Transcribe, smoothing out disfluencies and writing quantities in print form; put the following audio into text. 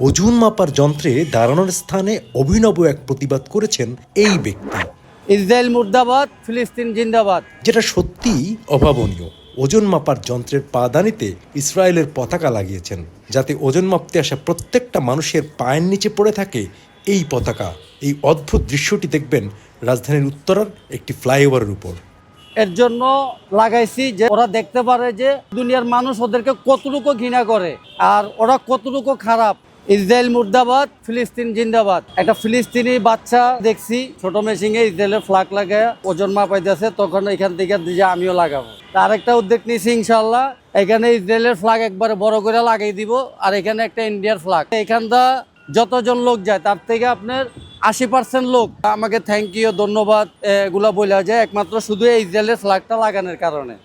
ওজন মাপার যন্ত্রে দাঁড়ানোর স্থানে অভিনব এক প্রতিবাদ করেছেন এই ব্যক্তি। ইসরায়েল মুর্দাবাদ, ফিলিস্তিন জিন্দাবাদ। যেটা সত্যিই অভাবনীয়। ওজন মাপার যন্ত্রের পাদানিতে ইসরায়েলের পতাকা লাগিয়েছেন, যাতে ওজন মাপতে আসা প্রত্যেকটা মানুষের পায়ের নিচে পড়ে থাকে এই পতাকা। এই অদ্ভুত দৃশ্যটি দেখবেন রাজধানীর উত্তরার একটি ফ্লাইওভারের উপর। এর জন্য লাগাইছি যে ওরা দেখতে পারে যে দুনিয়ার মানুষ ওদেরকে কতটুকু ঘৃণা করে আর ওরা কতটুকু খারাপ। ইসরায়েল মুর্দাবাদ, ফিলিস্তিন জিন্দাবাদ। একটা ফিলিস্তিনি বাচ্চা দেখছি ছোট মেশিনে ইসরায়েলের ফ্ল্যাগ লাগায় ওজন মাপাইতেছে, তখন এখান থেকে যে আমিও লাগাবো। তার একটা উদ্যোগ নিয়েছি ইনশাল্লাহ, এখানে ইসরায়েলের ফ্ল্যাগ একবারে বড় করে লাগাই দিব, আর এখানে একটা ইন্ডিয়ার ফ্ল্যাগ। এখানটা যতজন লোক যায় তার থেকে আপনার 80% লোক আমাকে থ্যাংক ইউ, ধন্যবাদ এগুলা বলে যায় একমাত্র শুধু ইসরায়েলের ফ্ল্যাগটা লাগানোর কারণে।